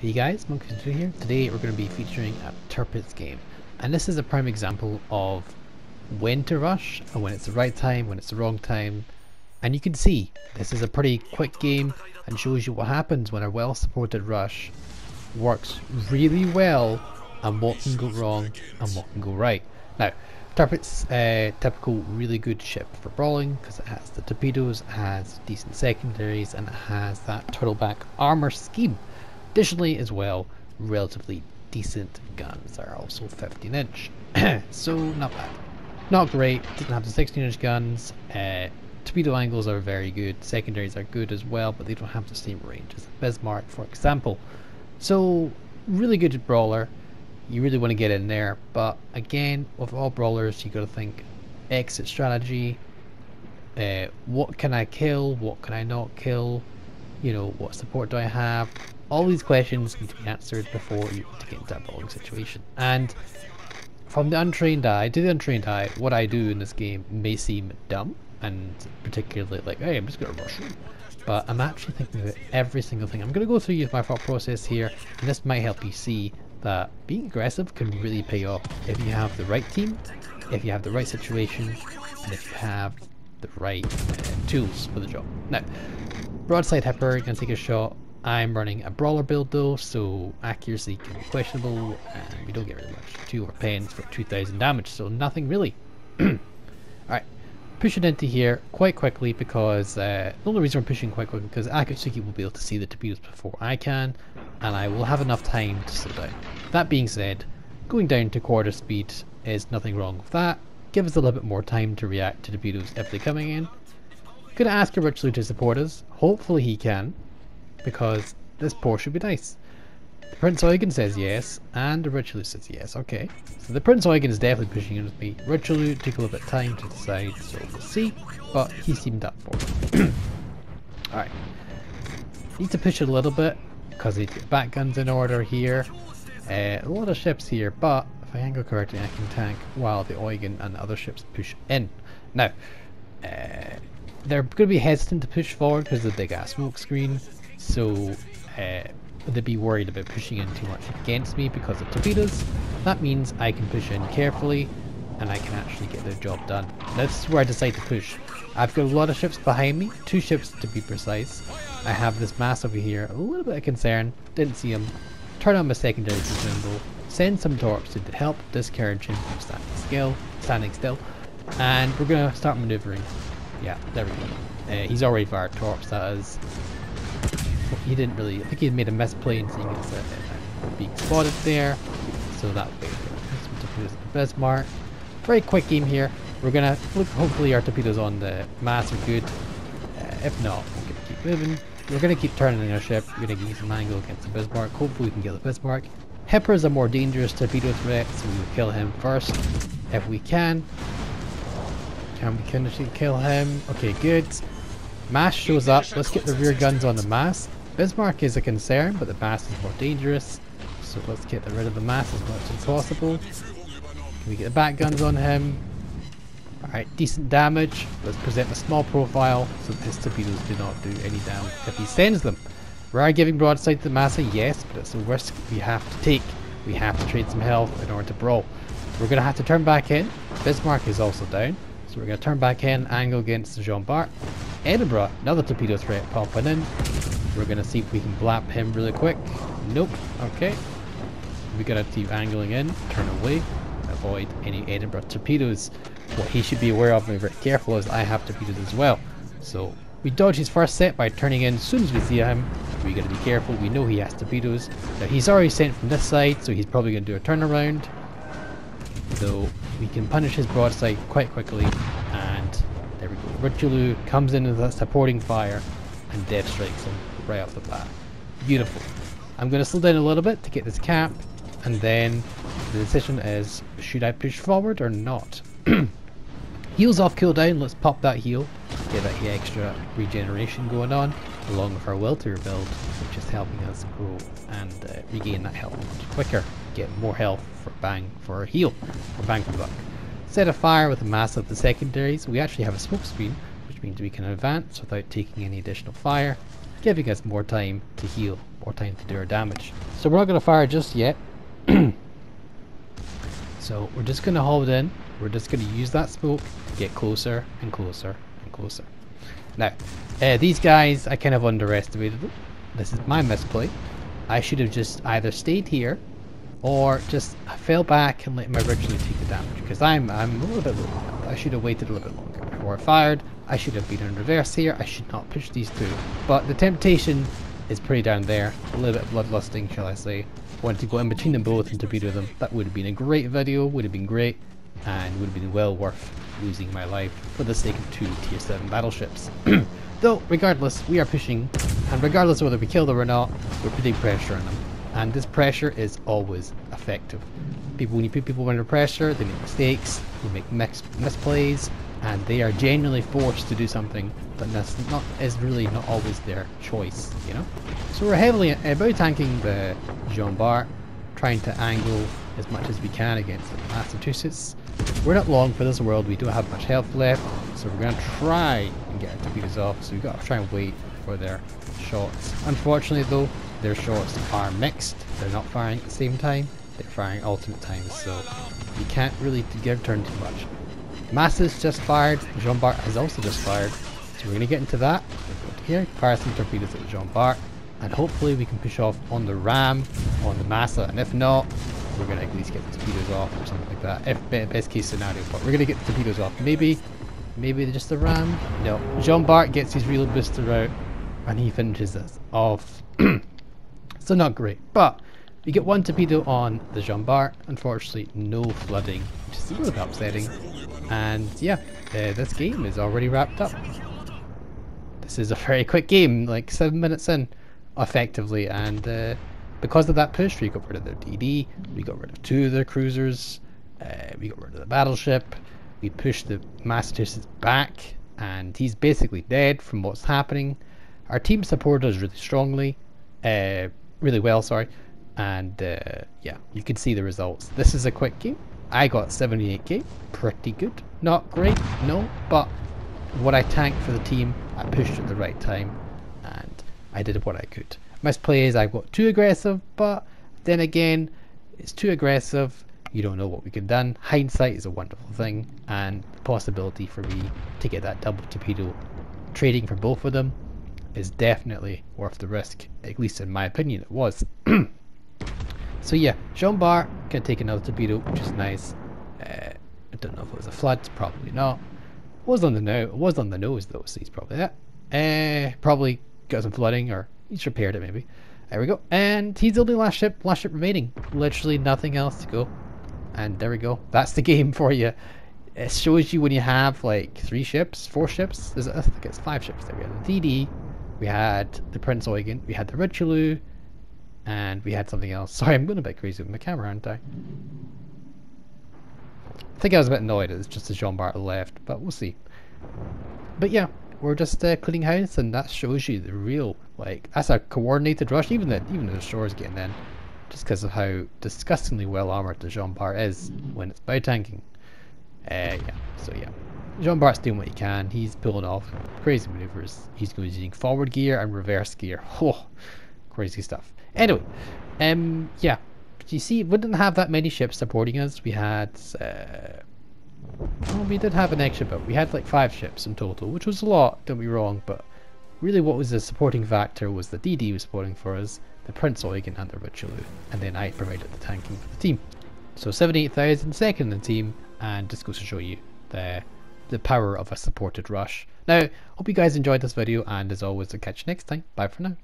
Hey guys, Monkey2 here. Today we're going to be featuring a Tirptiz game, and this is a prime example of when to rush and when it's the right time, when it's the wrong time. And you can see this is a pretty quick game and shows you what happens when a well supported rush works really well and what can go wrong and what can go right. Now, Tirptiz, typical really good ship for brawling because it has the torpedoes, it has decent secondaries, and it has that turtleback armor scheme. Additionally, as well, relatively decent guns are also 15-inch, so not bad. Not great, doesn't have the 16-inch guns. Torpedo angles are very good, secondaries are good as well, but they don't have the same range as Bismarck, for example. So, really good brawler. You really want to get in there, but again, with all brawlers, you got to think exit strategy. What can I kill? What can I not kill? You know, what support do I have? All these questions need to be answered before you get into a brawling situation. And from the untrained eye to the untrained eye, what I do in this game may seem dumb and particularly like, hey, I'm just going to rush in. But I'm actually thinking about every single thing. I'm going to go through my thought process here, and this might help you see that being aggressive can really pay off if you have the right team, if you have the right situation, and if you have the right tools for the job. Now, broadside hipper, going to take a shot. I'm running a brawler build though, so accuracy can be questionable, and we don't get really much. 2 over pens for 2000 damage, so nothing really. Alright, push it into here quite quickly because the only reason we're pushing quite quickly because Akatsuki will be able to see the torpedoes before I can, and I will have enough time to slow down. That being said, going down to quarter speed is nothing wrong with that. Give us a little bit more time to react to torpedoes if they're coming in. Gonna ask Tirptiz to support us. Hopefully he can, because this pour should be nice. The Prince Eugen says yes, and Tirptiz says yes. Okay, so the Prince Eugen is definitely pushing in with me. Tirptiz took a little bit of time to decide, so we'll see, but he seemed up for it. Alright, need to push it a little bit because I need to get back guns in order here. A lot of ships here, but if I angle correctly I can tank while the Eugen and the other ships push in. Now, they're going to be hesitant to push forward because of the big ass smoke screen, so they'd be worried about pushing in too much against me because of torpedoes. That means I can push in carefully and I can actually get their job done. Now, this is where I decide to push. I've got a lot of ships behind me, 2 ships to be precise. I have this mass over here, a little bit of concern, didn't see him. Turn on my secondary symbol, send some torps to help discourage him from standing still, and we're going to start maneuvering. Yeah, there we go. He's already fired torps, that is. He didn't really, I think he made a misplay seeing as being spotted there, so that way torpedoes at Bismarck. Very quick game here. We're gonna look, hopefully our torpedoes on the mass are good. If not, we're gonna keep moving. We're gonna keep turning our ship. We're gonna get some angle against the Bismarck. Hopefully we can get the Bismarck. Hipper is a more dangerous torpedo threat, so we will kill him first if we can. Can we actually kill him? Okay, good. Mass shows up. Let's get the rear guns on the mass. Bismarck is a concern, but the mass is more dangerous. So let's get rid of the mass as much as possible. Can we get the back guns on him? Alright, decent damage. Let's present a small profile so that his torpedoes do not do any damage if he sends them. We are giving broadside to the massa, yes, but it's a risk we have to take. We have to trade some health in order to brawl. We're going to have to turn back in. Bismarck is also down. So we're going to turn back in, angle against Jean Bart. Edinburgh, another torpedo threat popping in. We're going to see if we can blap him really quick. Nope. Okay. We're going to keep angling in, turn away, avoid any Edinburgh torpedoes. What he should be aware of and be very careful is I have torpedoes as well. So we dodge his first set by turning in as soon as we see him. We got to be careful. We know he has torpedoes. Now he's already sent from this side, so he's probably going to do a turnaround. So we can punish his broadside quite quickly, and there we go. Tirptiz comes in with a supporting fire and dead strikes him right off the bat. Beautiful. I'm going to slow down a little bit to get this cap, and then the decision is, should I push forward or not? Heals off cooldown, let's pop that heal, get that extra regeneration going on, along with our welter build, which is helping us grow and regain that health much quicker, get more health for our heal, for bang for buck. Set a fire with a mass of the secondaries. We actually have a smoke screen, which means we can advance without taking any additional fire. giving us more time to heal, more time to do our damage. So we're not going to fire just yet. So we're just going to hold in. We're just going to use that smoke to get closer and closer and closer. Now, these guys, I kind of underestimated them. This is my misplay. I should have just either stayed here or just fell back and let my originally take the damage, because I'm a little bit low. I should have waited a little bit longer before I fired. I should have been in reverse here. I should not push these two. But the temptation is pretty down there. A little bit bloodlusting, shall I say. Wanted to go in between them both and torpedo them. That would have been a great video, would have been great, and would have been well worth losing my life for the sake of 2 tier 7 battleships. Though, regardless, we are pushing, and regardless of whether we kill them or not, we're putting pressure on them. And this pressure is always effective. When you put people under pressure, they make mistakes, they make misplays, and they are genuinely forced to do something that is really not always their choice, you know? So we're heavily about tanking the Jean Bart, trying to angle as much as we can against the Massachusetts. We're not long for this world, we don't have much health left, so we're going to try and get our torpedoes off, so we've got to try and wait for their shots. Unfortunately though, their shots are mixed, they're not firing at the same time, they're firing alternate times, so you can't really give turn too much. Massa's just fired, Jean Bart has also just fired, so we're going to get into that. We'll go to here, fire some torpedoes at the Jean Bart, and hopefully we can push off on the ram, on the Massa, and if not, we're going to at least get the torpedoes off or something like that, if best case scenario, but we're going to get the torpedoes off. Maybe just the ram? No. Jean Bart gets his real booster out, and he finishes us off. So not great, but we get 1 torpedo on the Jean Bart, unfortunately no flooding, which is a little bit upsetting, and yeah, this game is already wrapped up. This is a very quick game, like 7 minutes in, effectively, and because of that push, we got rid of their DD, we got rid of 2 of their cruisers, we got rid of the battleship, we pushed the Massachusetts back, and he's basically dead from what's happening. Our team supported us really strongly, really well, sorry, and yeah, you can see the results. This is a quick game. I got 78k, pretty good. Not great, no, but what I tanked for the team, I pushed at the right time, and I did what I could. Misplays, I got too aggressive, but then again, it's too aggressive, you don't know what we could have done. Hindsight is a wonderful thing, and the possibility for me to get that double torpedo, trading for both of them, is definitely worth the risk, at least in my opinion it was. So yeah, Jean Bart can take another torpedo, which is nice. I don't know if it was a flood, probably not. It was on the nose though, so he's probably that. Probably got some flooding, or he's repaired it maybe. There we go, and he's the only last ship remaining. Literally nothing else to go. And there we go, that's the game for you. It shows you when you have like 4 ships. I think it's 5 ships there. We had the DD, we had the Prince Eugen, we had the Richelieu, and we had something else. Sorry, I'm going a bit crazy with my camera, aren't I? I think I was a bit annoyed it's just a Jean Bart left, but we'll see. But yeah, we're just cleaning house, and that shows you the real, like, that's a coordinated rush. Even the shore's getting in, just because of how disgustingly well armored the Jean Bart is when it's bow tanking. Yeah, so yeah, Jean Bart's doing what he can. He's pulling off crazy maneuvers. He's using forward gear and reverse gear. Oh, crazy stuff. Anyway, yeah, you see, we didn't have that many ships supporting us. We had, well, we did have an extra, but we had like 5 ships in total, which was a lot, don't be wrong, but really what was the supporting factor was the DD was supporting for us, the Prince Eugen and the Richelieu, and then I provided the tanking for the team. So 78,000 second in the team, and just goes to show you the power of a supported rush. Now, hope you guys enjoyed this video, and as always, I'll catch you next time. Bye for now.